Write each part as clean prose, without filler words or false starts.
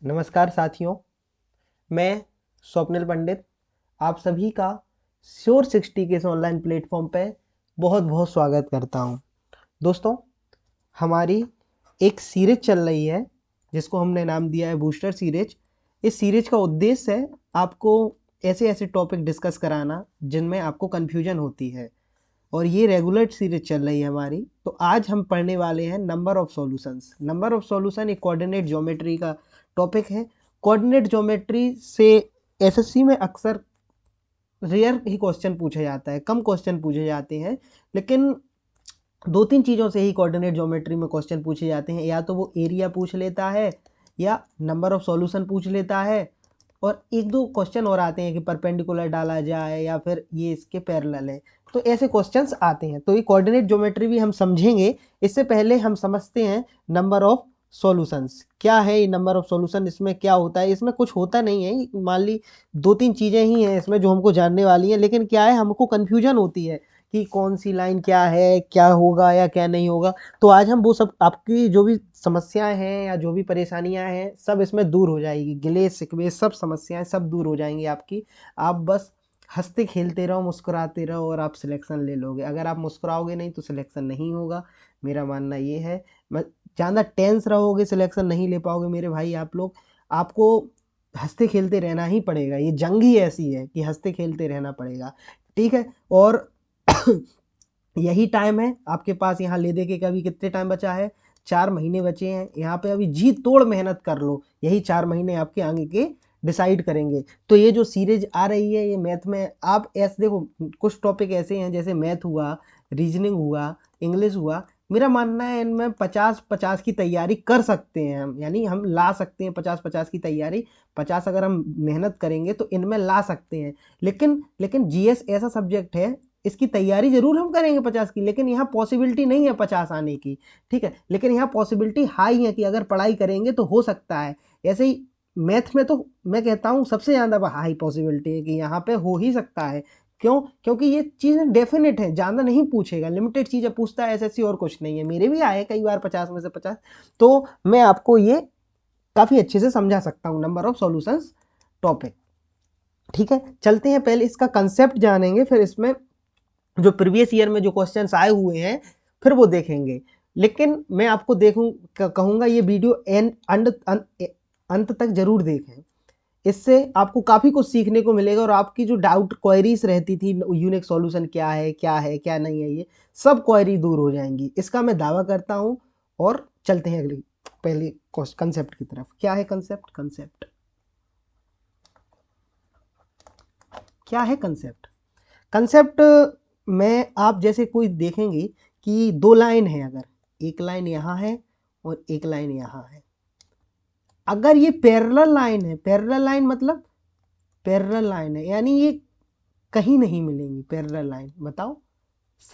नमस्कार साथियों, मैं स्वप्निल पंडित आप सभी का श्योर 60 के इस ऑनलाइन प्लेटफॉर्म पे बहुत बहुत स्वागत करता हूं। दोस्तों, हमारी एक सीरीज चल रही है जिसको हमने नाम दिया है बूस्टर सीरीज। इस सीरीज का उद्देश्य है आपको ऐसे ऐसे टॉपिक डिस्कस कराना जिनमें आपको कन्फ्यूजन होती है, और ये रेगुलर सीरीज चल रही है हमारी। तो आज हम पढ़ने वाले हैं number of solutions. Number of solution एक कोऑर्डिनेट ज्योमेट्री का टॉपिक है। कोऑर्डिनेट ज्योमेट्री से एसएससी में अक्सर रेयर ही क्वेश्चन पूछा जाता है, कम क्वेश्चन पूछे जाते हैं, लेकिन दो तीन चीज़ों से ही कोऑर्डिनेट ज्योमेट्री में क्वेश्चन पूछे जाते हैं। या तो वो एरिया पूछ लेता है, या नंबर ऑफ सॉल्यूशन पूछ लेता है, और एक दो क्वेश्चन और आते हैं कि परपेंडिकुलर डाला जाए या फिर ये इसके पैरेलल है। तो ऐसे क्वेश्चंस आते हैं। तो ये कोऑर्डिनेट ज्योमेट्री भी हम समझेंगे। इससे पहले हम समझते हैं नंबर ऑफ सॉल्यूशंस क्या है। ये नंबर ऑफ सॉल्यूशन इसमें क्या होता है? इसमें कुछ होता नहीं है, मान ली दो तीन चीज़ें ही हैं इसमें जो हमको जानने वाली हैं, लेकिन क्या है, हमको कन्फ्यूजन होती है कि कौन सी लाइन क्या है, क्या होगा या क्या नहीं होगा। तो आज हम वो सब, आपकी जो भी समस्याएं हैं या जो भी परेशानियां हैं, सब इसमें दूर हो जाएगी। गिले शिकवे सब समस्याएं सब दूर हो जाएंगी आपकी। आप बस हंसते खेलते रहो, मुस्कुराते रहो, और आप सिलेक्शन ले लोगे। अगर आप मुस्कुराओगे नहीं तो सिलेक्शन नहीं होगा, मेरा मानना ये है। मैं ज़्यादा टेंस रहोगे, सिलेक्शन नहीं ले पाओगे मेरे भाई आप लोग। आपको हंसते खेलते रहना ही पड़ेगा। ये जंग ही ऐसी है कि हंसते खेलते रहना पड़ेगा, ठीक है। और यही टाइम है आपके पास। यहाँ ले दे के कभी कितने टाइम बचा है? 4 महीने बचे हैं। यहाँ पे अभी जी तोड़ मेहनत कर लो, यही 4 महीने आपके आगे के डिसाइड करेंगे। तो ये जो सीरीज आ रही है ये मैथ में, आप ऐसे देखो, कुछ टॉपिक ऐसे हैं जैसे मैथ हुआ, रीजनिंग हुआ, इंग्लिश हुआ। मेरा मानना है इनमें 50-50 की तैयारी कर सकते हैं हम, यानी हम ला सकते हैं 50-50 की तैयारी। 50 अगर हम मेहनत करेंगे तो इनमें ला सकते हैं। लेकिन जीएस ऐसा सब्जेक्ट है, इसकी तैयारी जरूर हम करेंगे 50 की, लेकिन यहाँ पॉसिबिलिटी नहीं है 50 आने की, ठीक है। लेकिन यहाँ पॉसिबिलिटी हाई है कि अगर पढ़ाई करेंगे तो हो सकता है। ऐसे ही मैथ में तो मैं कहता हूँ सबसे ज़्यादा हाई पॉसिबिलिटी है कि यहाँ पे हो ही सकता है। क्यों? क्योंकि ये चीज़ें डेफिनेट है, ज़्यादा नहीं पूछेगा, लिमिटेड चीज़ें पूछता है एसएससी, और कुछ नहीं है। मेरे भी आए कई बार 50 में से 50। तो मैं आपको ये काफ़ी अच्छे से समझा सकता हूँ नंबर ऑफ सॉल्यूशंस टॉपिक, ठीक है। चलते हैं, पहले इसका कंसेप्ट जानेंगे, फिर इसमें जो प्रीवियस ईयर में जो क्वेश्चंस आए हुए हैं फिर वो देखेंगे। लेकिन मैं आपको कहूँगा ये वीडियो अंत तक जरूर देखें। इससे आपको काफ़ी कुछ सीखने को मिलेगा, और आपकी जो डाउट क्वेरीज रहती थी यूनिक सॉल्यूशन क्या है क्या नहीं है, ये सब क्वेरी दूर हो जाएंगी, इसका मैं दावा करता हूँ। और चलते हैं अगली पहले कंसेप्ट की तरफ। क्या है कंसेप्ट? क्या है कंसेप्ट? कंसेप्ट में आप जैसे कोई देखेंगे कि दो लाइन है, अगर एक लाइन यहाँ है और एक लाइन यहाँ है, अगर ये पैरेलल लाइन है, पैरेलल लाइन मतलब पैरेलल लाइन है यानी ये कहीं नहीं मिलेंगी। पैरेलल लाइन बताओ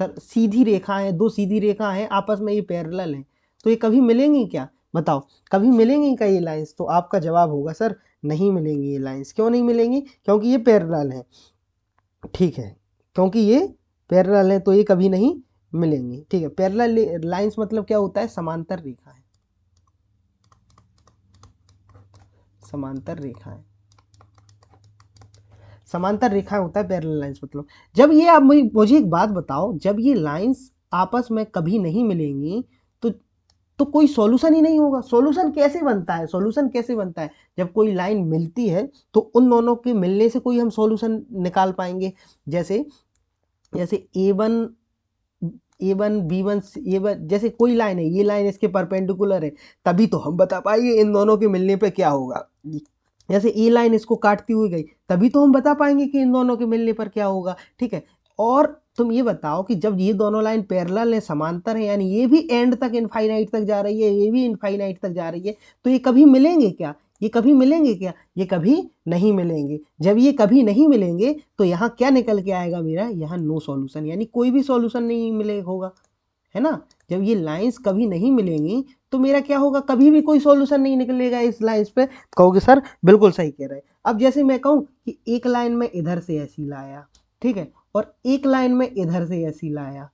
सर, सीधी रेखा है, दो सीधी रेखा है आपस में, ये पैरेलल है, तो ये कभी मिलेंगी क्या? बताओ, कभी मिलेंगी क्या ये लाइंस? तो आपका जवाब होगा सर नहीं मिलेंगी ये लाइंस। क्यों नहीं मिलेंगी? क्योंकि ये पैरेलल है, ठीक है। क्योंकि ये पैरेलल है तो ये कभी नहीं मिलेंगी, ठीक है। पैरेलल लाइंस मतलब क्या होता है? समांतर रेखा है, समांतर रेखा है, समांतर रेखा होता है पैरेलल लाइंस मतलब। जब ये, आप मुझे एक बात बताओ, जब ये लाइंस आपस में कभी नहीं मिलेंगी तो कोई सॉल्यूशन ही नहीं होगा। सॉल्यूशन कैसे बनता है? सॉल्यूशन कैसे बनता है? जब कोई लाइन मिलती है तो उन दोनों के मिलने से कोई हम सॉल्यूशन निकाल पाएंगे। जैसे जैसे ए वन बी वन, जैसे कोई लाइन है, ये लाइन इसके परपेंडिकुलर है, तभी तो हम बता पाएंगे इन दोनों के मिलने पे क्या होगा। जैसे ए लाइन इसको काटती हुई गई, तभी तो हम बता पाएंगे कि इन दोनों के मिलने पर क्या होगा, ठीक है। और तुम ये बताओ कि जब ये दोनों लाइन पैरेलल है, समांतर है, यानी ये भी एंड तक इनफाइनाइट तक जा रही है, ये भी इनफाइनाइट तक जा रही है, तो ये कभी मिलेंगे क्या? ये कभी मिलेंगे क्या? ये कभी नहीं मिलेंगे। जब ये कभी नहीं मिलेंगे तो यहाँ क्या निकल के आएगा मेरा? यहाँ नो सॉल्यूशन, यानी कोई भी सॉल्यूशन नहीं मिले होगा, है ना। जब ये लाइंस कभी नहीं मिलेंगी तो मेरा क्या होगा? कभी भी कोई सॉल्यूशन नहीं निकलेगा इस लाइंस पे। कहोगे सर बिल्कुल सही कह रहे हैं। अब जैसे मैं कहूँ कि एक लाइन में इधर से ऐसी लाया, ठीक है, और एक लाइन में इधर से ऐसी लाया,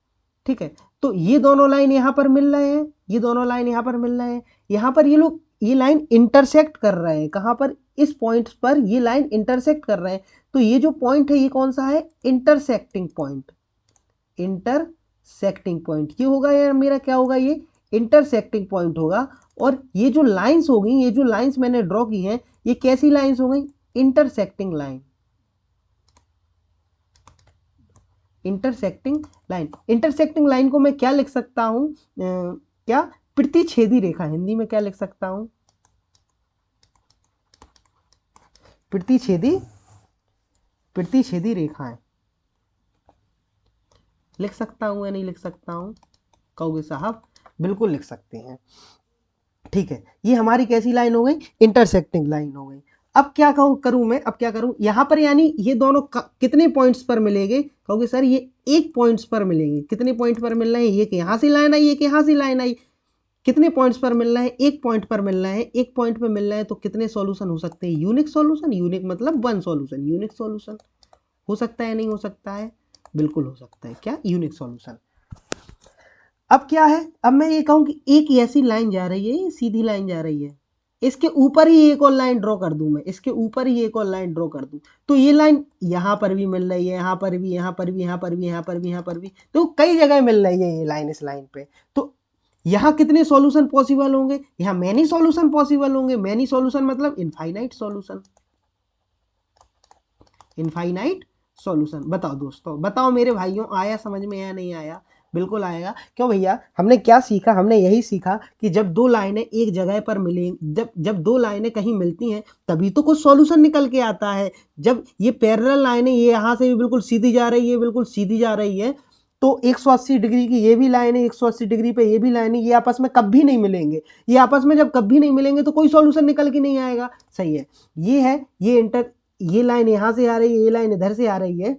ठीक है, तो ये दोनों लाइन यहाँ पर मिल रहे हैं, ये दोनों लाइन यहाँ पर मिल रहे हैं, यहाँ पर ये लोग ये लाइन इंटरसेक्ट कर रहे हैं, कहाँ पर, इस पॉइंट पर ये लाइन इंटरसेक्ट कर रहे हैं। तो ये जो पॉइंट है ये कौन सा है, इंटरसेक्टिंग पॉइंट, इंटरसेक्टिंग पॉइंट ये होगा यार मेरा, क्या होगा, ये इंटरसेक्टिंग पॉइंट होगा। और ये जो लाइंस होगी, ये जो लाइंस मैंने ड्रॉ की हैं, ये कैसी लाइंस हो गई, intersecting line, intersecting line. Intersecting line को मैं क्या लिख सकता हूं, क्या, प्रतिच्छेदी रेखा, हिंदी में क्या लिख सकता हूं, प्रतिच्छेदी, प्रतिच्छेदी रेखाएं लिख सकता हूं या नहीं लिख सकता हूं, कहोगे साहब बिल्कुल लिख सकते हैं। ठीक है, ये हमारी कैसी लाइन हो गई, इंटरसेक्टिंग लाइन हो गई। अब क्या करूं मैं, अब क्या करूं यहां पर, यानी ये दोनों कितने पॉइंट्स पर मिलेंगे, कहोगे सर ये एक पॉइंट्स पर मिलेंगे। कितने पॉइंट पर मिल रहे हैं, ये यहां से लाइन आई, एक यहां से लाइन आई, कितने पॉइंट्स पर मिल रहा है, एक पॉइंट पर मिल रहा है, एक पॉइंट पर मिल रहा है। तो कितने सॉल्यूशन हो सकते हैं, यूनिक सॉल्यूशन, यूनिक मतलब वन सॉल्यूशन, यूनिक सॉल्यूशन हो सकता है, नहीं हो सकता है, बिल्कुल हो सकता है, क्या, यूनिक सॉल्यूशन। अब क्या है, अब मैं ये कहूं कि एक ऐसी लाइन जा रही है, सीधी लाइन जा रही है, इसके ऊपर ही एक और लाइन ड्रॉ कर दूं मैं, इसके ऊपर ही एक और लाइन ड्रॉ कर दूं, तो ये लाइन यहां पर भी मिल रही है, यहां पर भी, यहां पर भी, यहां पर भी, यहां पर भी, यहां पर भी, तो कई जगह मिल रही है ये लाइन, इस लाइन पे। तो यहाँ कितने सॉल्यूशन पॉसिबल होंगे, यहाँ मैनी सॉल्यूशन पॉसिबल होंगे। मैनी सॉल्यूशन मतलब इनफाइनाइट सॉल्यूशन, इनफाइनाइट सॉल्यूशन। बताओ दोस्तों, बताओ मेरे भाइयों, आया समझ में या नहीं आया, बिल्कुल आएगा। क्यों भैया, हमने क्या सीखा, हमने यही सीखा कि जब दो लाइनें एक जगह पर मिलेंगी, जब जब दो लाइनें कहीं मिलती हैं तभी तो कुछ सॉल्यूशन निकल के आता है। जब ये पैरेलल लाइनें, ये यहाँ से भी बिल्कुल सीधी जा रही है, बिल्कुल सीधी जा रही है, तो 180 डिग्री की ये भी लाइन है, 180 डिग्री पे ये भी लाइन है, ये आपस में कभी नहीं मिलेंगे। ये आपस में जब कभी नहीं मिलेंगे तो कोई सॉल्यूशन निकल के नहीं आएगा। सही है, ये है, ये लाइन यहाँ से आ रही है, ये लाइन इधर से आ रही है,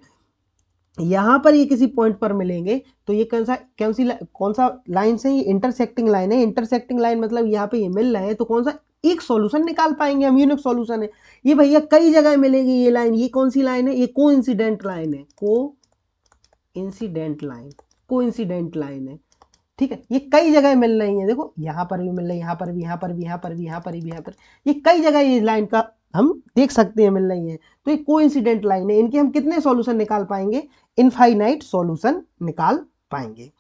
यहाँ पर ये किसी पॉइंट पर मिलेंगे, तो ये कौन सा लाइन से, ये इंटरसेक्टिंग लाइन है। इंटरसेक्टिंग लाइन मतलब यहाँ पे ये मिल रहे हैं, तो कौन सा एक सॉल्यूशन निकाल पाएंगे हम, यूनिक सॉल्यूशन है। ये भैया कई जगह मिलेगी ये लाइन, ये कौन सी लाइन है, ये कोइंसिडेंट लाइन है, कोइंसिडेंट लाइन, कोइंसिडेंट लाइन है। ठीक है, ये कई जगह मिल रही है, देखो यहाँ पर भी मिल रही है, यहाँ पर भी, यहाँ पर भी, यहाँ पर भी, यहाँ पर भी, यहाँ पर, ये कई जगह ये लाइन का हम देख सकते हैं मिल रही है। तो ये कोइंसिडेंट लाइन है, इनके हम कितने सॉल्यूशन निकाल पाएंगे, इनफाइनाइट सॉल्यूशन निकाल पाएंगे।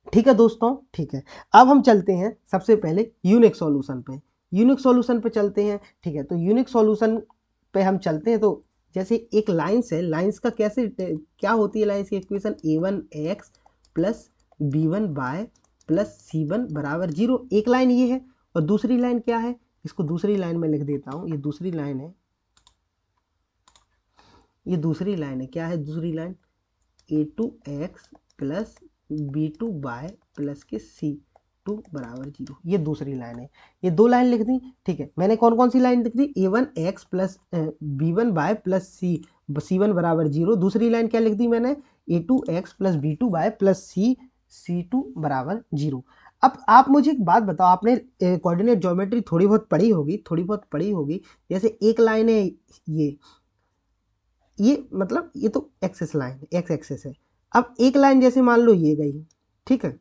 ठीक है दोस्तों, ठीक है। अब हम चलते हैं सबसे पहले यूनिक सॉल्यूशन पे, यूनिक सॉल्यूशन पे चलते हैं। ठीक है, तो यूनिक सॉल्यूशन पे हम चलते हैं। तो जैसे एक लाइन्स है, लाइन्स का कैसे, क्या होती है लाइन्स की equation, a1x plus b1 bye plus c1 बराबर 0। एक लाइन ये है, और दूसरी लाइन क्या है, इसको दूसरी लाइन में लिख देता हूँ, ये दूसरी लाइन है, ये दूसरी लाइन है, क्या है दूसरी line, a2x plus b2 bye plus के c2 बराबर 0, ये दूसरी लाइन है। ये दो लाइन लिख दी। ठीक है, मैंने कौन कौन सी लाइन लिख दी, a1x plus b1 bye plus c1 बराबर 0। दूसरी लाइन क्या लिख दी मैंने, a2x plus b2 bye plus c2 बराबर 0। अब आप मुझे एक बात बताओ, आपने कोऑर्डिनेट ज्योमेट्री थोड़ी बहुत पढ़ी होगी, थोड़ी बहुत पढ़ी होगी। जैसे एक लाइन है, ये मतलब ये तो एक्सेस लाइन, एक्स एक्सेस है। अब एक लाइन जैसे मान लो ये गई, ठीक है।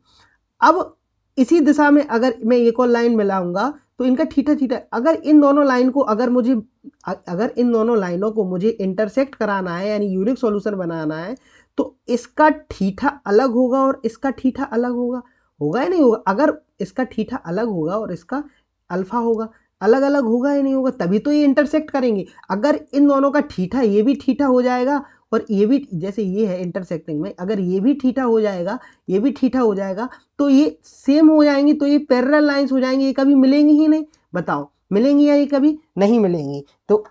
अब इसी दिशा में अगर मैं एक और लाइन मिलाऊंगा तो इनका थीटा थीटा, अगर इन दोनों लाइन को, अगर इन दोनों लाइनों को मुझे इंटरसेक्ट कराना है, यानी यूनिक सॉल्यूशन बनाना है, तो इसका थीटा अलग होगा और इसका थीटा अलग होगा, होगा या नहीं होगा। अगर इसका थीटा अलग होगा और इसका अल्फा होगा, अलग अलग होगा या नहीं होगा, तभी तो ये इंटरसेक्ट करेंगे। अगर इन दोनों का थीटा, ये भी थीटा हो जाएगा और ये भी, जैसे ये है इंटरसेक्टिंग में, अगर ये भी थीटा हो जाएगा, ये भी थीटा हो जाएगा, तो ये सेम हो जाएंगी, तो ये पैरेलल लाइंस हो जाएंगी, ये कभी मिलेंगी ही नहीं। बताओ मिलेंगी या ये कभी नहीं मिलेंगी। तो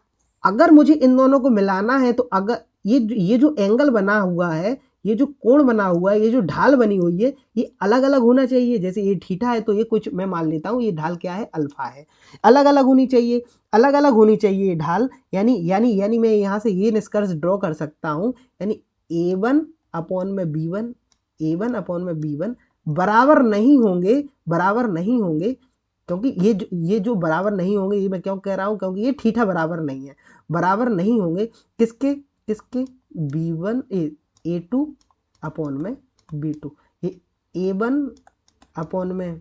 अगर मुझे इन दोनों को मिलाना है, तो अगर ये जो एंगल बना हुआ है, ये जो कोण बना हुआ है, ये जो ढाल बनी हुई है, ये अलग अलग होना चाहिए। जैसे ये थीटा है, तो ये कुछ मैं मान लेता हूँ, ये ढाल क्या है, अल्फा है, अलग अलग होनी चाहिए, अलग अलग होनी चाहिए ये ढाल। यानी मैं यहाँ से ये निष्कर्ष ड्रॉ कर सकता हूँ, यानी a1 अपॉन में b1, a1 अपॉन में b1 बराबर नहीं होंगे, बराबर नहीं होंगे, क्योंकि ये जो बराबर नहीं होंगे, ये मैं क्यों कह रहा हूँ, क्योंकि ये थीटा बराबर नहीं है, बराबर नहीं होंगे किसके, किसके, b1 a2 अपॉन में b2, ये a1 अपॉन में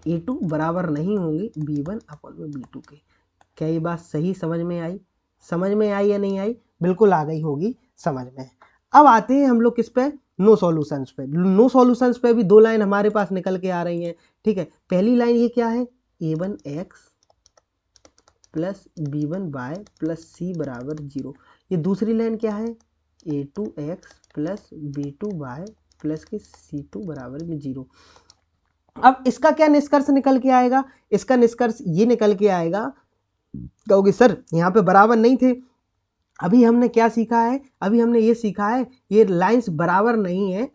A2 बराबर नहीं होंगे B1 अपॉन में B2 के। क्या ये बात सही समझ में आई? समझ में आई या नहीं आई? बिल्कुल आ गई होगी समझ में। अब आते हैं हम लोग किस पे? नो सॉल्यूशंस पे। नो सॉल्यूशंस पे भी दो लाइन हमारे पास निकल के आ रही हैं, ठीक है। पहली लाइन ये क्या है? A1x plus B1 bye plus C बराबर 0। ये दूसरी लाइन क्या है? A2x plus B2 bye plus के C2 बराबर में 0। अब इसका क्या निष्कर्ष निकल के आएगा? इसका निष्कर्ष ये निकल के आएगा, कहोगे सर यहाँ पे बराबर नहीं थे। अभी हमने क्या सीखा है? अभी हमने ये सीखा है ये लाइंस बराबर नहीं है।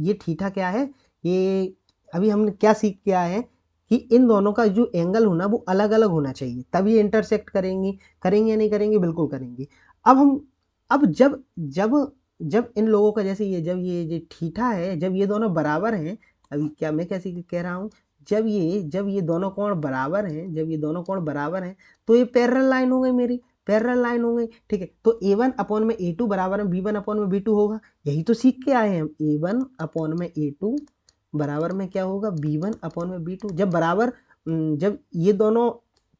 ये थीटा क्या है? ये अभी हमने क्या सीख के आए हैं कि इन दोनों का जो एंगल होना वो अलग अलग होना चाहिए, तब ये इंटरसेक्ट करेंगी। करेंगे या नहीं करेंगे? बिल्कुल करेंगे। अब जब जब जब इन लोगों का जैसे जब ये जो थीटा है, जब ये दोनों बराबर हैं, अभी क्या मैं कैसे कह रहा हूँ, जब ये दोनों कोण बराबर हैं, जब ये दोनों कोण बराबर हैं तो ये पैरेलल लाइन हो गई मेरी, पैरेलल लाइन हो गई, ठीक है। तो A1 अपॉन में A2 बराबर में B1 अपॉन में B2 होगा। यही तो सीख के आए हैं हम। A1 अपॉन में A2 बराबर में क्या होगा? B1 अपॉन में B2। जब बराबर जब ये दोनों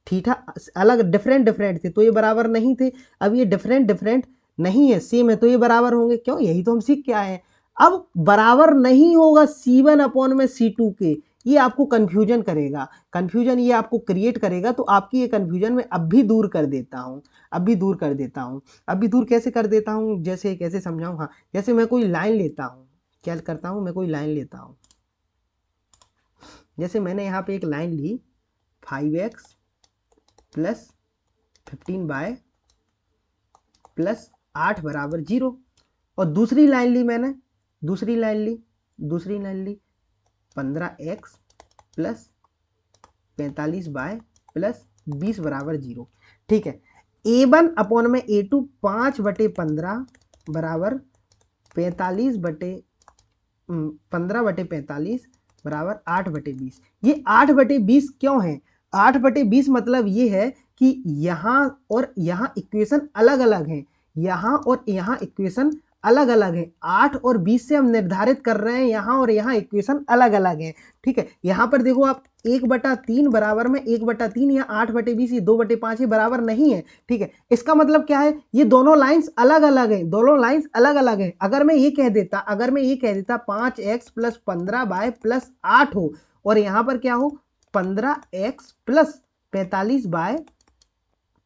थीटा अलग डिफरेंट थे तो ये बराबर नहीं थे। अब ये डिफरेंट नहीं है, सेम है, तो ये बराबर होंगे। क्यों? यही तो हम सीख के आए हैं। अब बराबर नहीं होगा C1 अपॉन में C2 के, ये आपको कंफ्यूजन करेगा, कंफ्यूजन ये आपको क्रिएट करेगा। तो आपकी ये कंफ्यूजन मैं अब भी दूर कर देता हूँ, अभी दूर कैसे कर देता हूँ? जैसे कैसे समझाऊँ? हाँ, जैसे मैं कोई लाइन लेता हूँ, क्या करता हूँ? मैं कोई लाइन लेता हूँ, जैसे मैंने यहाँ पे एक लाइन ली 5x प्लस 15 बाय प्लस 8 बराबर 0। और दूसरी लाइन ली मैंने, दूसरी लाइन ली 15x प्लस 45 बाय प्लस 20 बराबर 0, ठीक है। A1 अपॉन में A2 5/15 बराबर 15/45 बराबर 8/20। ये 8/20 क्यों है? 8/20 मतलब ये है कि यहाँ और यहाँ इक्वेशन अलग अलग हैं, यहाँ और यहाँ इक्वेशन अलग अलग है। 8 और 20 से हम निर्धारित कर रहे हैं यहाँ और यहाँ इक्वेशन अलग अलग है, ठीक है। यहाँ पर देखो आप 1/3 बराबर में 1/3, यहाँ 8/20 ये 2/5 है, बराबर नहीं है, ठीक है। इसका मतलब क्या है? ये दोनों लाइंस अलग अलग हैं, दोनों लाइंस अलग अलग हैं। अगर मैं ये कह देता 5x प्लस 15 बाय प्लस 8 हो, और यहाँ पर क्या हो 15x प्लस 45 बाय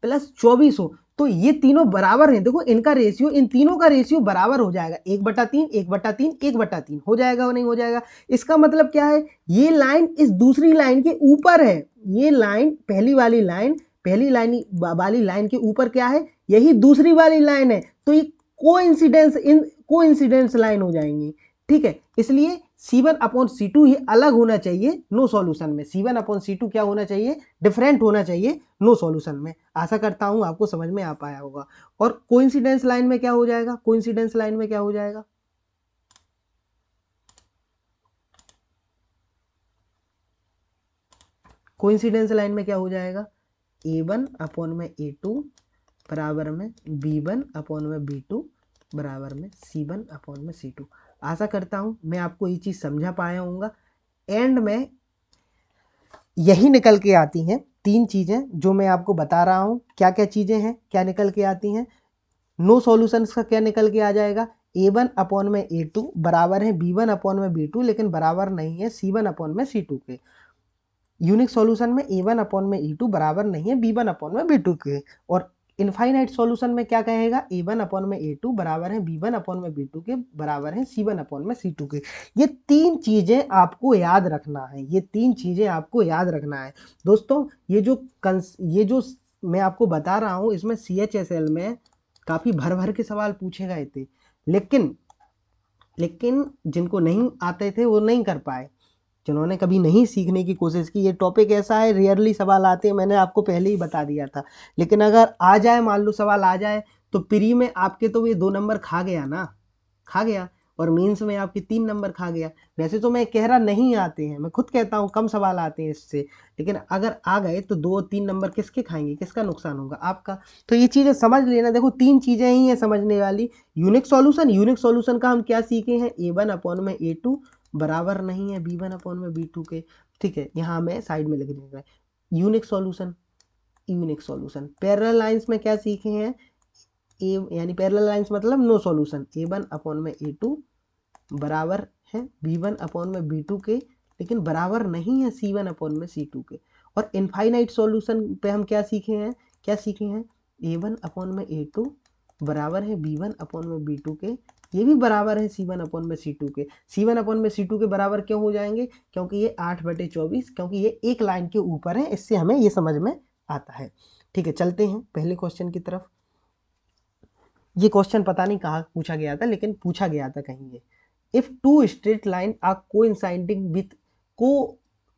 प्लस 24 हो, तो ये तीनों बराबर हैं। देखो इनका रेशियो, इन तीनों का रेशियो बराबर हो जाएगा, 1/3 1/3 1/3 हो जाएगा और नहीं हो जाएगा। इसका मतलब क्या है? ये लाइन इस दूसरी लाइन के ऊपर है, ये लाइन पहली वाली लाइन के ऊपर क्या है? यही दूसरी वाली लाइन है। तो ये कोइंसिडेंस लाइन हो जाएंगी, ठीक है। इसलिए C1 अपॉन C2 ये अलग होना चाहिए नो सॉल्यूशन में। C1 अपॉन C2 क्या होना चाहिए? डिफरेंट होना चाहिए नो सॉल्यूशन में। आशा करता हूं आपको समझ में आ पाया होगा। और कोइंसिडेंस लाइन में क्या हो जाएगा? कोइंसिडेंस लाइन में क्या हो जाएगा? कोइंसिडेंस लाइन में क्या हो जाएगा? A1 अपॉन में A2 बराबर में B1 अपॉन में B2 बराबर में C1 अपॉन में C2। आशा करता हूं मैं आपको ये चीज़ समझा पाया होऊंगा। एंड में यही निकल के आती हैं तीन चीज़ें जो मैं आपको बता रहा हूं। क्या क्या चीज़ें हैं, क्या निकल के आती हैं? नो सॉल्यूशंस का क्या निकल के आ जाएगा? A1 अपॉन में A2 बराबर है B1 अपॉन में B2, लेकिन बराबर नहीं है C1 अपॉन में C2 के। यूनिक सॉल्यूशन में A1 अपॉन में E2 बराबर नहीं है B1 अपॉन में B2 के। और इनफाइनाइट सॉल्यूशन में क्या कहेगा? A1 अपॉन में A2 बराबर है B1 अपॉन में B2 के, बराबर है C1 अपॉन में C2 के। ये तीन चीजें आपको याद रखना है, ये तीन चीजें आपको याद रखना है दोस्तों। ये जो मैं आपको बता रहा हूं, इसमें CHSL में काफी भर भर के सवाल पूछे गए थे, लेकिन जिनको नहीं आते थे वो नहीं कर पाए, जिन्होंने कभी नहीं सीखने की कोशिश की। ये टॉपिक ऐसा है, रेयरली सवाल आते हैं, मैंने आपको पहले ही बता दिया था। लेकिन अगर आ जाए, मान लो सवाल आ जाए, तो प्री में आपके तो ये 2 नंबर खा गया ना, खा गया। और मेंस में आपके 3 नंबर खा गया। वैसे तो मैं कह रहा नहीं आते हैं, मैं खुद कहता हूँ कम सवाल आते हैं इससे, लेकिन अगर आ गए तो 2 और 3 नंबर किसके खाएंगे? किसका नुकसान होगा? आपका। तो ये चीज़ें समझ लेना। देखो 3 चीज़ें ही हैं समझने वाली। यूनिक सॉल्यूशन का हम क्या सीखे हैं? A1 अपॉन में A2 बराबर नहीं है b1 अपॉन में b2 के। ठीक है, यहाँ हमें साइड में लिख देना है unique solution. Unique solution parallel lines में क्या सीखे हैं, ए यानी पैरेलल लाइंस मतलब नो सॉल्यूशन, a1 अपॉन में a2 बराबर है b1 अपॉन में b2 के, लेकिन बराबर नहीं है c1 अपॉन में c2 के। और इनफाइनाइट सॉल्यूशन पे हम क्या सीखे हैं, a1 अपॉन में a2 बराबर है b1 अपॉन में b2 के, ये भी बराबर है c1 अपॉन में c2 के। c1 अपॉन में c2 के बराबर क्यों हो जाएंगे, क्योंकि ये 8/24, क्योंकि ये एक लाइन के ऊपर है, इससे हमें ये समझ में आता है। ठीक है, चलते हैं पहले क्वेश्चन की तरफ। ये क्वेश्चन पता नहीं कहाँ पूछा गया था, लेकिन पूछा गया था कहीं ये। If two straight line are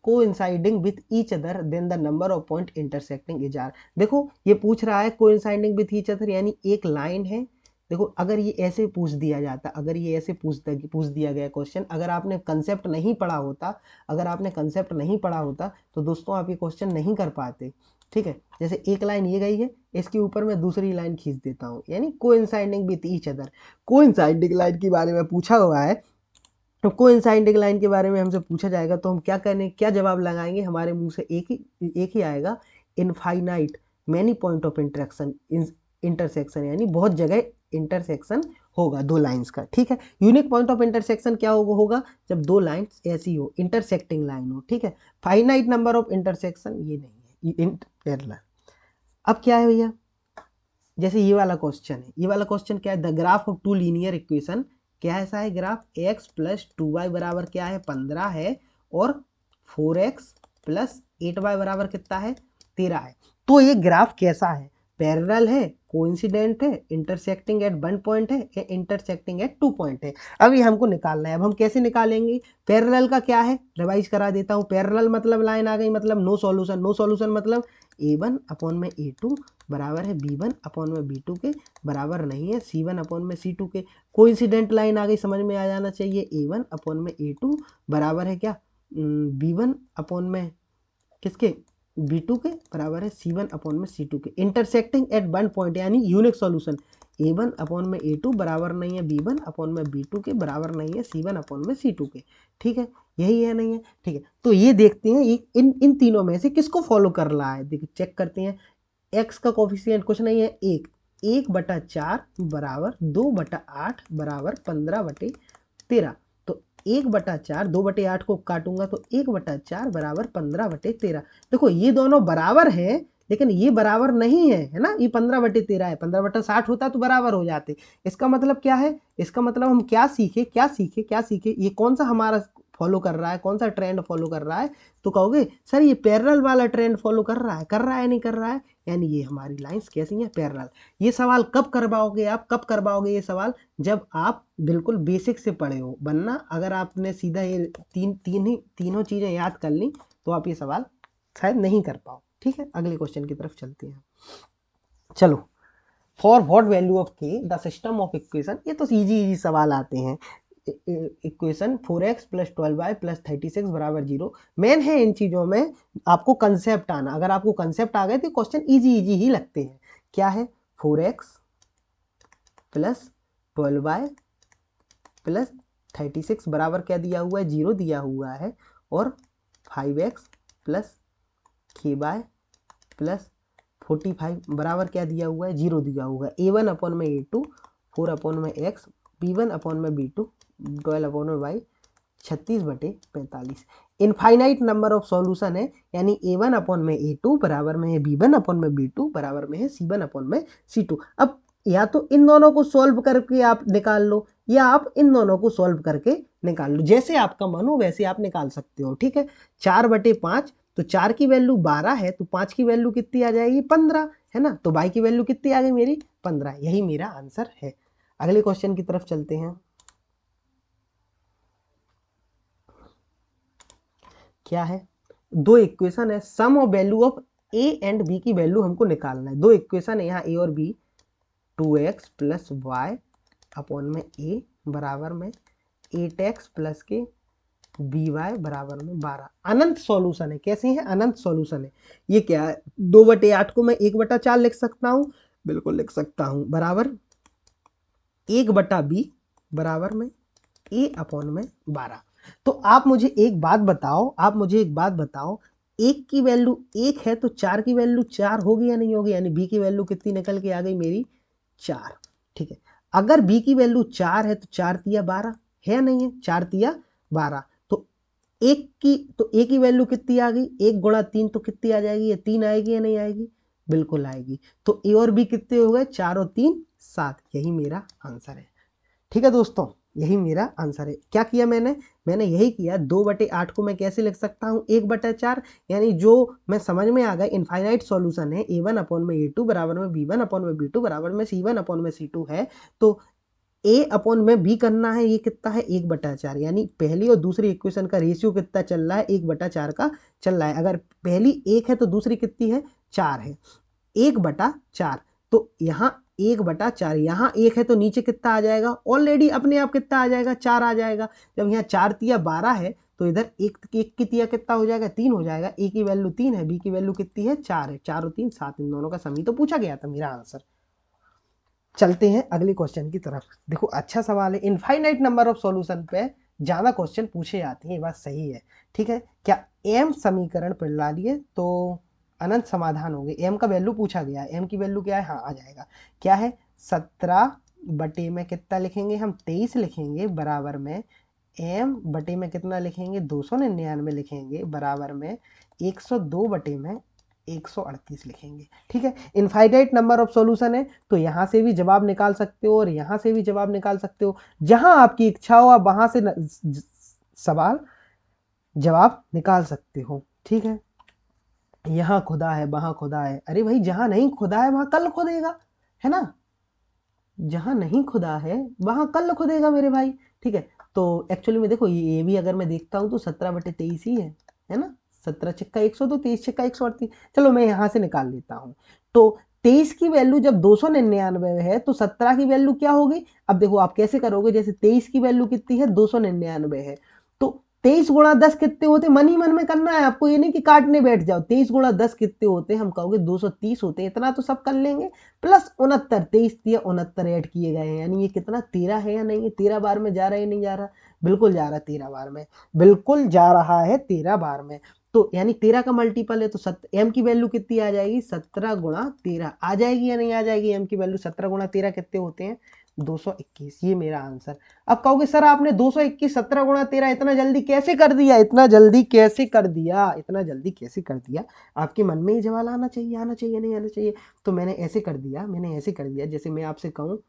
coinciding with each other then the number of point intersecting is r। देखो ये पूछ रहा है coinciding with each other यानी एक लाइन है। देखो अगर ये ऐसे पूछ दिया जाता, अगर ये ऐसे पूछ दिया गया क्वेश्चन, अगर आपने कंसेप्ट नहीं पढ़ा होता, तो दोस्तों आप ये क्वेश्चन नहीं कर पाते। ठीक है, जैसे एक लाइन ये गई है, इसके ऊपर मैं दूसरी लाइन खींच देता हूँ, यानी coinciding with each other. Coinciding line के बारे में पूछा हुआ है, तो कोइंसाइडिंग लाइन के बारे में हमसे पूछा जाएगा तो हम क्या जवाब लगाएंगे, हमारे मुंह से एक ही आएगा, infinite many point of intersection, यानी बहुत जगह इंटरसेक्शन होगा दो लाइंस का। ठीक है, यूनिक पॉइंट ऑफ इंटरसेक्शन क्या होगा जब दो लाइंस ऐसी हो, इंटरसेक्टिंग लाइन हो। ठीक है, फाइनाइट नंबर ऑफ इंटरसेक्शन ये नहीं है इन पैरेलल। अब क्या है भैया, जैसे ये वाला क्वेश्चन है, ये वाला क्वेश्चन क्या है, the graph of two linear equation, क्या ऐसा है ग्राफ, x प्लस 2y बराबर क्या है 15 है, और 4x प्लस 8y बराबर कितना है 13 है। तो ये ग्राफ कैसा है, पैरेलल है, कोइंसिडेंट है, इंटरसेक्टिंग एट 1 पॉइंट है, या इंटरसेक्टिंग एट 2 पॉइंट है। अब ये हमको निकालना है। अब हम कैसे निकालेंगे, पैरेलल का क्या है, रिवाइज करा देता हूँ। पैरेलल मतलब लाइन आ गई, मतलब नो सॉल्यूशन। नो सॉल्यूशन मतलब a1 अपॉन में a2 बराबर है b1 अपॉन में b2 के, बराबर नहीं है c1 अपॉन में c2 के। कोइंसिडेंट लाइन आ गई, समझ में आ जाना चाहिए, a1 अपॉन में a2 बराबर है क्या b1 अपॉन में किसके b2 के, बराबर है c1 अपॉन में c2 के। इंटरसेक्टिंग एट 1 पॉइंट यानी यूनिक सॉल्यूशन, a1 अपॉन में a2 बराबर नहीं है b1 अपॉन में b2 के, बराबर नहीं है c1 अपॉन में c2 के। ठीक है, यही है नहीं है। ठीक है, तो ये देखते हैं इन तीनों में से किसको फॉलो कर रहा है। देखिए चेक करते हैं, x का कोफिशिएंट कुछ नहीं है, 1/4 बराबर 2/8 बराबर 15/13। तो 1/4 2/8 को काटूंगा तो 1/4 बराबर 15/13। देखो ये दोनों बराबर है, लेकिन ये बराबर नहीं है ना, ये 15/13 है, 15/60 होता तो बराबर हो जाते। इसका मतलब क्या है, इसका मतलब हम क्या सीखे, ये कौन सा हमारा फॉलो कर रहा है, कौन सा ट्रेंड फॉलो कर रहा है। तो कहोगे सर ये पैरेलल वाला ट्रेंड फॉलो कर रहा है नहीं कर रहा है, यानी ये हमारी लाइंस कैसी हैं, पैरेलल। ये सवाल कब करवाओगे आप, ये सवाल जब आप बिल्कुल बेसिक से पढ़े हो, वरना अगर आपने सीधा ये तीनों चीज़ें याद कर ली तो आप ये सवाल शायद नहीं कर पाओ। ठीक है, अगले क्वेश्चन की तरफ चलते हैं। चलो, फॉर व्हाट वैल्यू ऑफ के द सिस्टम ऑफ इक्वेशन, ये तो इजी सवाल आते हैं। Equation 4x plus 12y plus 36 बराबर 0। मेन है इन चीज़ों में आपको कंसेप्ट आना, अगर आपको कंसेप्ट आ गए तो क्वेश्चन इजी ही लगते हैं। क्या है, 4x प्लस 12y प्लस 36 बराबर क्या दिया हुआ है 0 दिया हुआ है, और 5x प्लस ky प्लस 45 बराबर क्या दिया हुआ है 0 दिया हुआ है। a1 अपॉन में a2 4 अपॉन में x, b1 अपॉन में b2 12 अपॉन में y 36/45। Infinite number of solution है, यानी a1 अपॉन में a2 बराबर में है b1 अपॉन में b2 बराबर में है c1 अपॉन में c2। अब या तो इन दोनों को सॉल्व करके आप निकाल लो, या आप इन दोनों को सॉल्व करके निकाल लो, जैसे आपका मन हो वैसे आप निकाल सकते हो। ठीक है, 4/5, तो 4 की वैल्यू 12 है, तो 5 की वैल्यू कितनी आ जाएगी 15 है ना, तो y की वैल्यू कितनी आ गई मेरी 15। यही मेरा आंसर है। अगले क्वेश्चन की तरफ चलते हैं। क्या है, दो इक्वेशन है, sum of value of a and b की वैल्यू हमको निकालना है। दो इक्वेशन है यहाँ a और b, 2x plus y upon में a बराबर में 8x प्लस के by बराबर में 12। अनंत सॉल्यूशन है, कैसे है, अनंत सॉल्यूशन है। ये क्या है, 2/8 को मैं 1/4 लिख सकता हूँ, बिल्कुल लिख सकता हूँ, बराबर 1/b बराबर में a अपॉन में 12। तो आप मुझे एक बात बताओ, एक की वैल्यू एक है तो 4 की वैल्यू 4 होगी या नहीं होगी, यानी बी की वैल्यू कितनी निकल के आ गई मेरी 4। ठीक है, अगर बी की वैल्यू 4 है तो 4 तिया 12 है या नहीं है, 4 तिया 12। तो ए की वैल्यू कितनी आ गई, 1 गुणा 3 तो कितनी आ जाएगी, ये 3 आएगी या नहीं आएगी, बिल्कुल आएगी। तो ए और बी कितने हो गए, 4 और 3 7, यही मेरा आंसर है। ठीक है दोस्तों, यही मेरा आंसर है। क्या किया मैंने यही किया, 2/8 को मैं कैसे लिख सकता हूँ, 1/4, यानी जो मैं समझ में आ गया इनफाइनाइट सॉल्यूशन है A1/A2 बराबर में B1/B2 बराबर में C1/C2 है, तो ए अपॉन में बी करना है, ये कितना है 1/4, यानी पहली और दूसरी इक्वेशन का रेशियो कितना चल रहा है, 1/4 का चल रहा है। अगर पहली 1 है तो दूसरी कितनी है, 4 है, 1/4। तो यहाँ 1/4, यहाँ 1 है तो नीचे कितना आ जाएगा, ऑलरेडी अपने आप कितना आ जाएगा, 4 आ जाएगा। जब यहाँ 4 तिया 12 है तो इधर एक की तिया कितना हो जाएगा, 3 हो जाएगा। ए की वैल्यू 3 है, बी की वैल्यू कितनी है, 4 है, 4 और 3 7, इन दोनों का सम ही तो पूछा गया था, मेरा आंसर। चलते हैं अगले क्वेश्चन की तरफ। देखो अच्छा सवाल है, इनफाइनाइट नंबर ऑफ सॉल्यूशन पे ज्यादा क्वेश्चन पूछे जाते हैं, ये बात सही है। ठीक है, क्या एम समीकरण प्रणाली है तो अनंत समाधान होंगे। एम का वैल्यू पूछा गया है, एम की वैल्यू क्या है, हाँ आ जाएगा, क्या है 17 बटे में कितना लिखेंगे हम, 23 लिखेंगे, बराबर में एम बटे में कितना लिखेंगे, 299 लिखेंगे, बराबर में 102 बटे में 138 लिखेंगे। ठीक है, इनफाइनाइट नंबर ऑफ सॉल्यूशन है तो यहां से भी जवाब निकाल सकते हो और यहां से भी जवाब निकाल सकते हो, जहां आपकी इच्छा हो आप वहां से सवाल जवाब निकाल सकते हो। ठीक है, यहां खुदा है वहां खुदा है, अरे भाई जहां नहीं खुदा है वहां कल खुदेगा, है ना, जहां नहीं खुदा है वहां कल खुदेगा मेरे भाई। ठीक है, तो एक्चुअली में देखो ये भी अगर मैं देखता हूं तो 17/23 ही है ना, 17 छिक्का 102, 23 छिक्का 138। चलो मैं यहां से निकाल लेता हूं। तो 23 की वैल्यू जब 299 है तो 17 की वैल्यू क्या होगी, अब देखो आप कैसे करोगे, जैसे 23 की वैल्यू कितनी है, 299 है, तो 23 गुणा 10 कितने होते, मन ही मन में करना है आपको, ये नहीं कि काटने बैठ जाओ। 23 गुणा 10 कितने होते हैं, हम कहोगे 230 होते हैं, इतना तो सब कर लेंगे, प्लस 69, 23 दिया 69 ऐड किए गए हैं, यानी ये कितना 13 है या नहीं है, 13 बार में जा रहा है या नहीं जा रहा, बिल्कुल जा रहा है 13 बार में, बिल्कुल जा रहा है 13 बार में। तो यानी 13 का मल्टीपल है तो एम की वैल्यू कितनी आ जाएगी, 17 गुणा 13 आ जाएगी या नहीं आ जाएगी, एम की वैल्यू 17 गुणा 13 कितने होते हैं, 221, ये मेरा आंसर। अब कहोगे सर आपने 221 17 गुणा 13 इतना जल्दी कैसे कर दिया, इतना जल्दी कैसे कर दिया, इतना जल्दी कैसे कर दिया, आपके मन में ये सवाल आना चाहिए, आना चाहिए नहीं आना चाहिए। तो मैंने ऐसे कर दिया, जैसे मैं आपसे कहूँ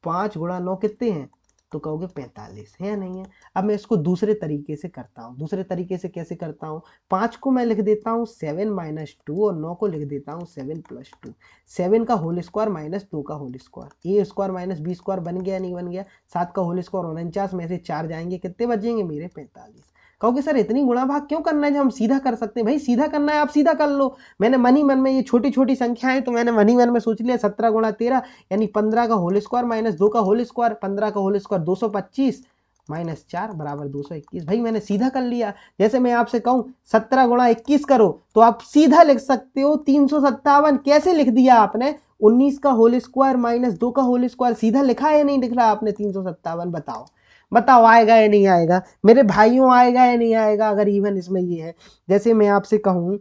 5 गुणा 9 कितने हैं, तो कहोगे 45 है या नहीं है। अब मैं इसको दूसरे तरीके से करता हूँ, दूसरे तरीके से कैसे करता हूँ, 5 को मैं लिख देता हूँ 7 - 2 और 9 को लिख देता हूँ 7 + 2, 7 का होल स्क्वायर माइनस 2 का होल स्क्वायर, ए स्क्वायर माइनस बी स्क्वायर बन गया नहीं बन गया, 7 का होल स्क्वायर 49 में से 4 जाएंगे, कितने बचेंगे मेरे 45। कहोगे सर इतनी गुणा भाग क्यों करना है जब हम सीधा कर सकते हैं, भाई सीधा करना है आप सीधा कर लो, मैंने मन ही मन में ये छोटी छोटी संख्याएं तो मैंने मन ही मन में सोच लिया, 17 गुणा 13 यानी 15 का होल स्क्वायर माइनस 2 का होल स्क्वायर, 15 का होल स्क्वायर 225 माइनस 4 बराबर 221, भाई मैंने सीधा कर लिया। जैसे मैं आपसे कहूं 17 गुणा 21 करो तो आप सीधा लिख सकते हो 357, कैसे लिख दिया आपने, 19 का होल स्क्वायर माइनस 2 का होल स्क्वायर, सीधा लिखा है नहीं लिख रहा आपने 357, बताओ बताओ आएगा या नहीं आएगा मेरे भाइयों, आएगा या नहीं आएगा, अगर इवन इसमें ये है। जैसे मैं आपसे कहूं,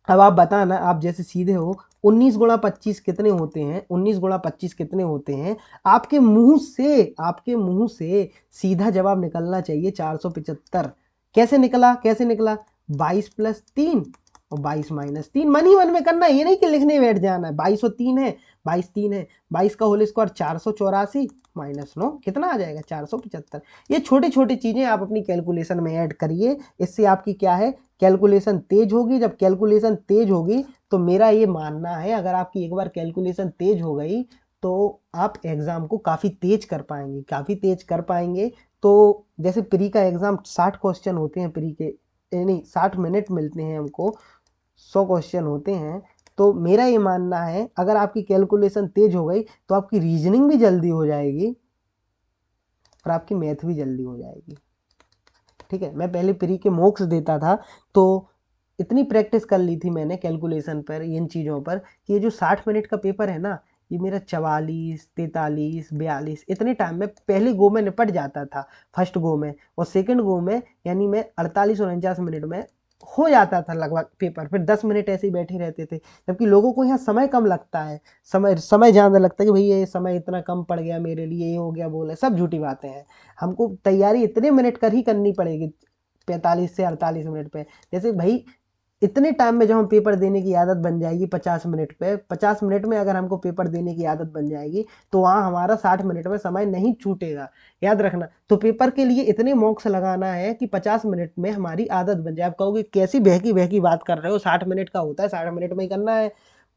अब आप बताना, आप जैसे सीधे हो 19 गुणा 25 कितने होते हैं, 19 गुणा 25 कितने होते हैं, आपके मुंह से सीधा जवाब निकलना चाहिए 475। कैसे निकला, कैसे निकला, 22 + 3 और 22 - 3, मन ही मन में करना, ये नहीं कि लिखने बैठ जाना है। 22 और 3 है, 22 3 है, 22 का होल स्क्वायर 484 माइनस 9 कितना आ जाएगा 475। ये छोटी छोटी चीजें आप अपनी कैलकुलेशन में ऐड करिए, इससे आपकी क्या है कैलकुलेशन तेज होगी। जब कैलकुलेशन तेज होगी तो मेरा ये मानना है, अगर आपकी एक बार कैलकुलेशन तेज हो गई तो आप एग्जाम को काफ़ी तेज कर पाएंगे, काफ़ी तेज कर पाएंगे। तो जैसे प्री का एग्जाम 60 क्वेश्चन होते हैं, प्री के नहीं 60 मिनट मिलते हैं हमको, 100 क्वेश्चन होते हैं। तो मेरा ये मानना है अगर आपकी कैलकुलेशन तेज हो गई तो आपकी रीजनिंग भी जल्दी हो जाएगी और आपकी मैथ भी जल्दी हो जाएगी। ठीक है, मैं पहले प्री के मॉक्स देता था तो इतनी प्रैक्टिस कर ली थी मैंने कैलकुलेशन पर, इन चीज़ों पर, कि ये जो 60 मिनट का पेपर है ना, ये मेरा 44, 43, 42 इतने टाइम में पहले गो में निपट जाता था, फर्स्ट गो में, और सेकंड गो में यानी मैं 48 और 49 मिनट में हो जाता था लगभग पेपर। फिर 10 मिनट ऐसे ही बैठे रहते थे, जबकि लोगों को यहाँ समय कम लगता है, समय समय ज़्यादा लगता है कि भैया ये समय इतना कम पड़ गया मेरे लिए, ये हो गया, बोले सब झूठी बातें हैं। हमको तैयारी इतने मिनट कर ही करनी पड़ेगी, 45 से 48 मिनट पे। जैसे भाई इतने टाइम में जब हम पेपर देने की आदत बन जाएगी 50 मिनट पे, 50 मिनट में अगर हमको पेपर देने की आदत बन जाएगी तो वहाँ हमारा 60 मिनट में समय नहीं छूटेगा, याद रखना। तो पेपर के लिए इतने मॉक्स लगाना है कि 50 मिनट में हमारी आदत बन जाए। आप कहोगे कैसी बहकी बहकी बात कर रहे हो, 60 मिनट का होता है, 60 मिनट में ही करना है।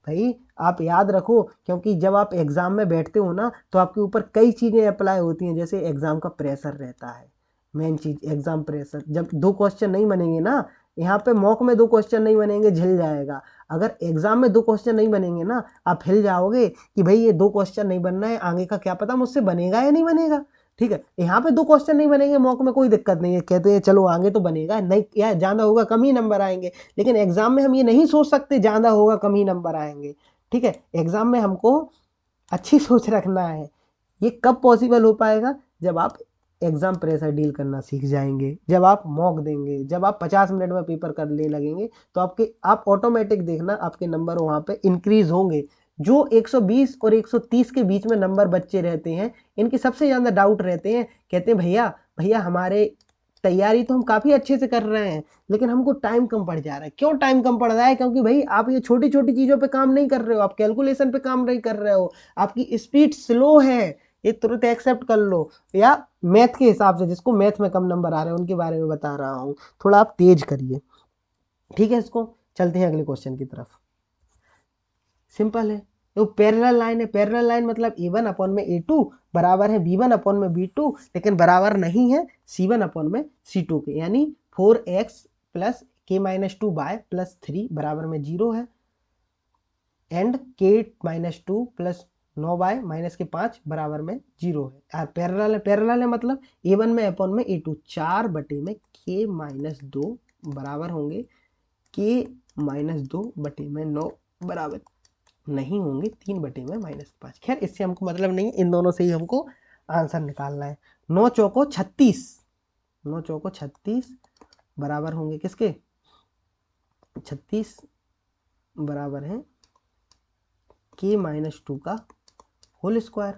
भाई आप याद रखो, क्योंकि जब आप एग्ज़ाम में बैठते हो ना तो आपके ऊपर कई चीज़ें अप्लाई होती हैं, जैसे एग्ज़ाम का प्रेशर रहता है, मेन चीज़ एग्ज़ाम प्रेशर। जब 2 क्वेश्चन नहीं बनेंगे ना, यहाँ पे मॉक में 2 क्वेश्चन नहीं बनेंगे, झिल जाएगा। अगर एग्जाम में 2 क्वेश्चन नहीं बनेंगे ना, आप हिल जाओगे कि भाई ये 2 क्वेश्चन नहीं बनना है, आगे का क्या पता मुझसे बनेगा या नहीं बनेगा। ठीक है, यहाँ पे 2 क्वेश्चन नहीं बनेंगे मॉक में, कोई दिक्कत नहीं है, कहते हैं चलो आगे तो बनेगा नहीं, या ज़्यादा होगा कम ही नंबर आएंगे। लेकिन एग्जाम में हम ये नहीं सोच सकते ज़्यादा होगा कम ही नंबर आएंगे। ठीक है, एग्जाम में हमको अच्छी सोच रखना है। ये कब पॉसिबल हो पाएगा, जब आप एग्जाम प्रेशर डील करना सीख जाएंगे, जब आप मॉक देंगे, जब आप 50 मिनट में पेपर करने लगेंगे, तो आप ऑटोमेटिक देखना आपके नंबर वहाँ पे इंक्रीज होंगे। जो 120 और 130 के बीच में नंबर बच्चे रहते हैं, इनके सबसे ज़्यादा डाउट रहते हैं, कहते हैं भैया भैया हमारे तैयारी तो हम काफ़ी अच्छे से कर रहे हैं, लेकिन हमको टाइम कम पड़ जा रहा है। क्यों टाइम कम पड़ रहा है? क्योंकि भाई आप ये छोटी छोटी चीज़ों पे काम नहीं कर रहे हो, आप कैलकुलेशन पे काम नहीं कर रहे हो, आपकी स्पीड स्लो है, ये तुरंत एक्सेप्ट कर लो। या मैथ के हिसाब से, जिसको मैथ में कम नंबर आ रहे हैं उनके बारे में बता रहा हूँ, थोड़ा आप तेज करिए। ठीक है, इसको चलते हैं अगले क्वेश्चन की तरफ। सिंपल है, तो पैरेलल लाइन है। पैरेलल लाइन मतलब A1 अपॉन में A2 बराबर है B1 अपॉन में B2, लेकिन बराबर नहीं है C1 अपॉन में C2 के, यानी 4x plus k-2 bye plus 3 बराबर में 0 है, and k-2 plus 9 bye minus के 5 बराबर में 0 है। पैरेलल है, पैरेलल है मतलब A1 में अपॉन में A2, 4 बटे में k-2 बराबर होंगे k-2 बटे में 9 बराबर नहीं होंगे 3 बटे में -5। खैर इससे हमको मतलब नहीं, इन दोनों से ही हमको आंसर निकालना है। 9 चौको 36, 9 चौको 36 बराबर होंगे किसके, 36 बराबर है k-2 का होल स्क्वायर,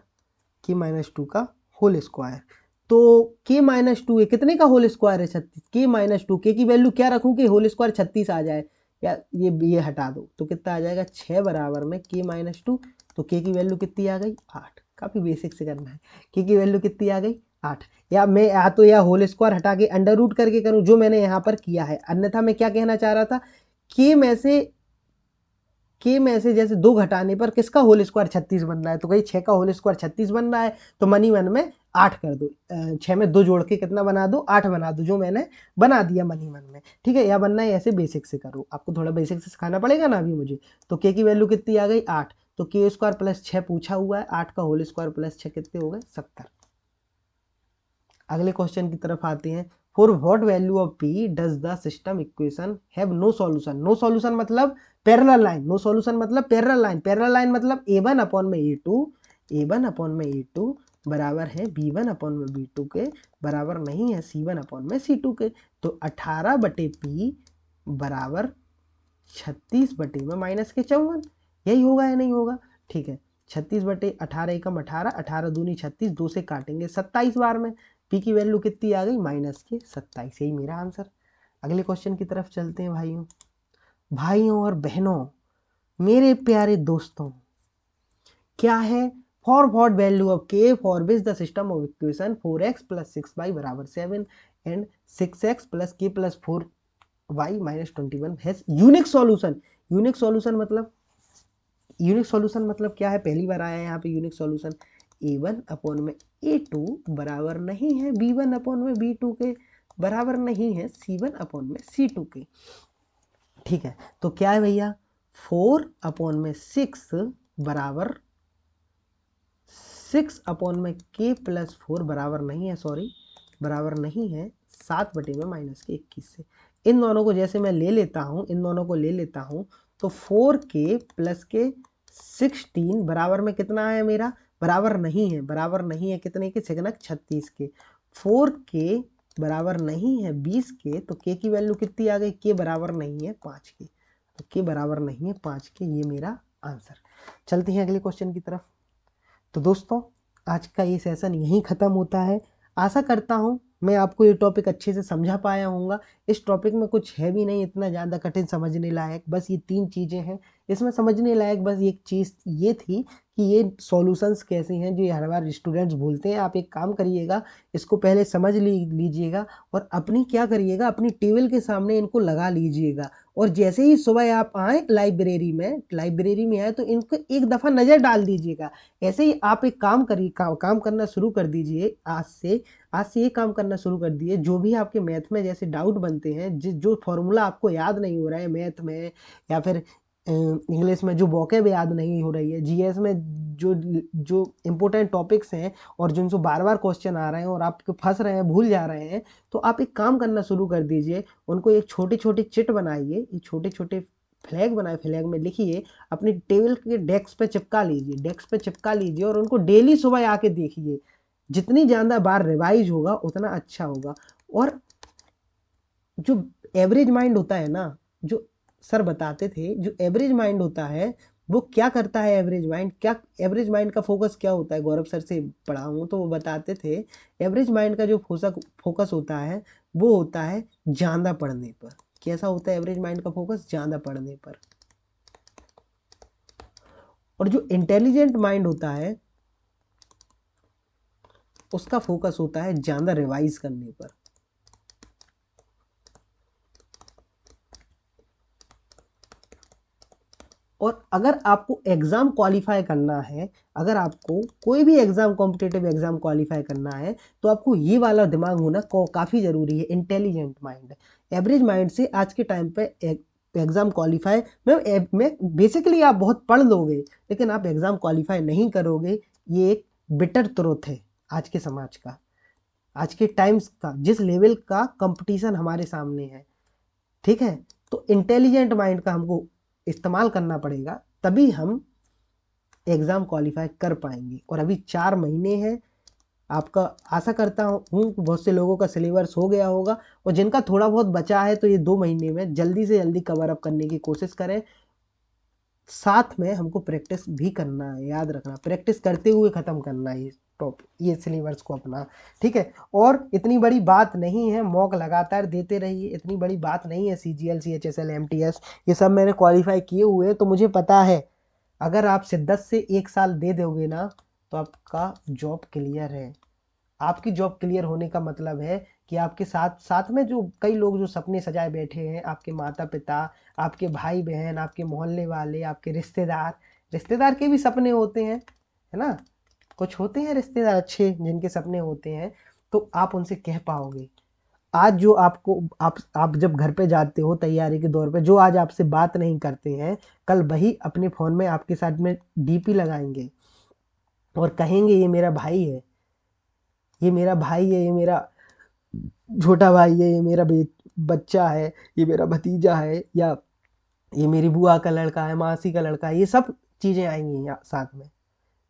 k-2 का होल स्क्वायर। तो k-2 है, कितने का होल स्क्वायर है 36, k-2, k की वैल्यू क्या रखूं कि होल स्क्वायर 36 आ जाए, या ये हटा दो तो कितना आ जाएगा 6 बराबर में k-2, तो k की वैल्यू कितनी आ गई 8। काफ़ी बेसिक से करना है, k की वैल्यू कितनी आ गई 8। या मैं या तो या होल स्क्वायर हटा के अंडर रूट करके करूँ, जो मैंने यहाँ पर किया है। अन्यथा मैं क्या कहना चाह रहा था, के में से जैसे 2 घटाने पर किसका होल स्क्वायर 36 बन रहा है, तो भाई 6 का होल स्क्वायर 36 बन रहा है, तो मनी मन में 8 कर दो, 6 में 2 जोड़ के कितना बना दो 8 बना दो, जो मैंने बना दिया मनी मन में। ठीक है, या बनना है ऐसे बेसिक से करो, आपको थोड़ा बेसिक से सिखाना पड़ेगा ना अभी मुझे। तो के की वैल्यू कितनी आ गई 8, तो के स्क्वायर प्लस 6 पूछा हुआ है, 8 का होल स्क्वायर प्लस 6 कितने हो गए 70। अगले क्वेश्चन की तरफ आते हैं। For what value of p does the system equation have no solution. No solution मतलब पैरेलल लाइन, नो सॉल्यूशन मतलब पैरेलल लाइन। पैरेलल लाइन मतलब A1 अपॉन में A2, A1 अपॉन में A2 बराबर है B1 अपॉन में B2 के, बराबर नहीं है C1 अपॉन में C2 के। तो 18 बटे P बराबर 36 बटे में माइनस के 54, यही होगा या नहीं होगा। ठीक है, 36 बटे 18 एकम 18, 18 दूनी 36, 2 से काटेंगे 27 बार में, पी की वैल्यू कितनी आ गई माइनस के 27, यही मेरा आंसर। अगले क्वेश्चन की तरफ चलते हैं भाइयों। भाइयों और बहनों, मेरे प्यारे दोस्तों, क्या है फॉर व्हाट वैल्यू ऑफ के for which the system of equation 4x plus 6y बराबर 7 and 6x plus k plus 4y minus 21 has unique solution. Unique solution मतलब, यूनिक सॉल्यूशन मतलब क्या है, पहली बार आया है यहाँ पे यूनिक सॉल्यूशन। A1 अपॉन में A2 बराबर नहीं है B1 अपॉन में B2 के, बराबर नहीं है C1 अपॉन में C2 के। ठीक है, तो क्या है भैया 4 अपॉन में 6 बराबर 6 अपॉन में K प्लस 4 बराबर नहीं है, सॉरी बराबर नहीं है 7 बटे में माइनस के 21 से। इन दोनों को जैसे मैं ले लेता हूँ, इन दोनों को ले लेता हूँ, तो 4K प्लस के 16 बराबर में कितना है मेरा, बराबर नहीं है, बराबर नहीं है कितने के, सेकंड 36 के। 4 के बराबर नहीं है 20 के, तो के की वैल्यू कितनी आ गई, के बराबर नहीं है 5 के, तो के बराबर नहीं है 5 के, ये मेरा आंसर। चलते हैं अगले क्वेश्चन की तरफ। तो दोस्तों आज का ये सेशन यहीं ख़त्म होता है। आशा करता हूँ मैं आपको ये टॉपिक अच्छे से समझा पाया हूँगा। इस टॉपिक में कुछ है भी नहीं इतना ज़्यादा कठिन समझने लायक, बस ये 3 चीज़ें हैं इसमें समझने लायक। बस एक चीज़ ये थी कि ये सॉल्यूशंस कैसे हैं जो हर बार स्टूडेंट्स भूलते हैं। आप एक काम करिएगा, इसको पहले समझ लीजिएगा और अपनी क्या करिएगा, अपनी टेबल के सामने इनको लगा लीजिएगा। और जैसे ही सुबह आप आए लाइब्रेरी में आए तो इनको एक दफ़ा नज़र डाल दीजिएगा। ऐसे ही आप एक काम करिए, काम करना शुरू कर दीजिए। आज से ये काम करना शुरू कर दिए, जो भी आपके मैथ में जैसे डाउट बनते हैं, जो फॉर्मूला आपको याद नहीं हो रहा है मैथ में, या फिर इंग्लिश में जो वोकैब याद नहीं हो रही है, जीएस में जो जो इम्पोर्टेंट टॉपिक्स हैं और जिनसे बार बार क्वेश्चन आ रहे हैं और आप फंस रहे हैं, भूल जा रहे हैं, तो आप एक काम करना शुरू कर दीजिए। उनको एक छोटी छोटी चिट बनाइए, ये छोटे छोटे फ्लैग बनाए, फ्लैग में लिखिए, अपनी टेबल के डेस्क पे चिपका लीजिए और उनको डेली सुबह आके देखिए। जितनी ज़्यादा बार रिवाइज होगा उतना अच्छा होगा। और जो एवरेज माइंड होता है ना, जो सर बताते थे, जो एवरेज माइंड होता है वो क्या करता है, एवरेज माइंड का फोकस क्या होता है, गौरव सर से पढ़ा हूँ तो वो बताते थे एवरेज माइंड का जो फोकस होता है वो होता है ज़्यादा पढ़ने पर। कैसा होता है एवरेज माइंड का फोकस, ज़्यादा पढ़ने पर। और जो इंटेलिजेंट माइंड होता है उसका फोकस होता है ज़्यादा रिवाइज करने पर। और अगर आपको एग्ज़ाम क्वालिफाई करना है, अगर आपको कोई भी एग्ज़ाम, कॉम्पिटिटिव एग्ज़ाम क्वालिफाई करना है, तो आपको ये वाला दिमाग होना काफ़ी ज़रूरी है, इंटेलिजेंट माइंड। एवरेज माइंड से आज के टाइम पे एग्ज़ाम क्वालिफाई में बेसिकली आप बहुत पढ़ लोगे लेकिन आप एग्ज़ाम क्वालिफाई नहीं करोगे। ये एक बिटर ट्रुथ है आज के समाज का, आज के टाइम्स का, जिस लेवल का कंपटीशन हमारे सामने है। ठीक है, तो इंटेलिजेंट माइंड का हमको इस्तेमाल करना पड़ेगा, तभी हम एग्ज़ाम क्वालिफाई कर पाएंगे। और अभी 4 महीने हैं आपका। आशा करता हूँ बहुत से लोगों का सिलेबस हो गया होगा और जिनका थोड़ा बहुत बचा है तो ये 2 महीने में जल्दी से जल्दी कवर अप करने की कोशिश करें। साथ में हमको प्रैक्टिस भी करना है, याद रखना, प्रैक्टिस करते हुए ख़त्म करना है ये सिलेबस को अपना। ठीक है, और इतनी बड़ी बात नहीं है, मॉक लगातार देते रहिए, इतनी बड़ी बात नहीं है। CGL CHSL MTS ये सब मैंने क्वालिफाई किए हुए हैं तो मुझे पता है अगर आप शिद्दत से 1 साल दे दोगे ना तो आपका जॉब क्लियर है। आपकी जॉब क्लियर होने का मतलब है कि आपके साथ साथ में जो कई लोग जो सपने सजाए बैठे हैं, आपके माता पिता, आपके भाई बहन, आपके मोहल्ले वाले, आपके रिश्तेदार के भी सपने होते हैं, है ना। कुछ होते हैं रिश्तेदार अच्छे जिनके सपने होते हैं, तो आप उनसे कह पाओगे। आज जो आपको आप जब घर पे जाते हो तैयारी के दौर पे, जो आज आपसे बात नहीं करते हैं, कल वही अपने फ़ोन में आपके साथ में DP लगाएंगे और कहेंगे ये मेरा भाई है, ये मेरा भाई है, ये मेरा छोटा भाई है, ये मेरा बच्चा है, ये मेरा भतीजा है, या ये मेरी बुआ का लड़का है, मासी का लड़का है। ये सब चीज़ें आएंगी यहाँ साथ में।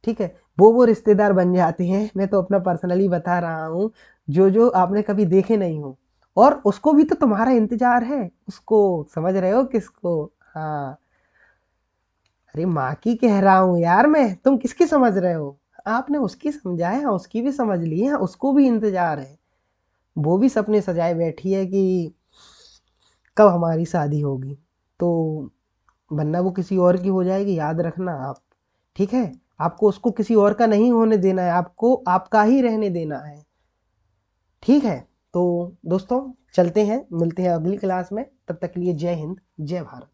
ठीक है, वो रिश्तेदार बन जाते हैं। मैं तो अपना पर्सनली बता रहा हूँ, जो आपने कभी देखे नहीं हो, और उसको भी तो तुम्हारा इंतजार है, उसको समझ रहे हो, किसको। हाँ, अरे माँ की कह रहा हूँ यार मैं, तुम किसकी समझ रहे हो। आपने उसकी समझा है, हाँ, उसकी भी समझ ली है, उसको भी इंतजार है। वो भी सपने सजाए बैठी है कि कब हमारी शादी होगी, तो वरना वो किसी और की हो जाएगी, याद रखना आप। ठीक है, आपको उसको किसी और का नहीं होने देना है, आपको आपका ही रहने देना है। ठीक है, तो दोस्तों चलते हैं, मिलते हैं अगली क्लास में। तब तक के लिए जय हिंद, जय भारत।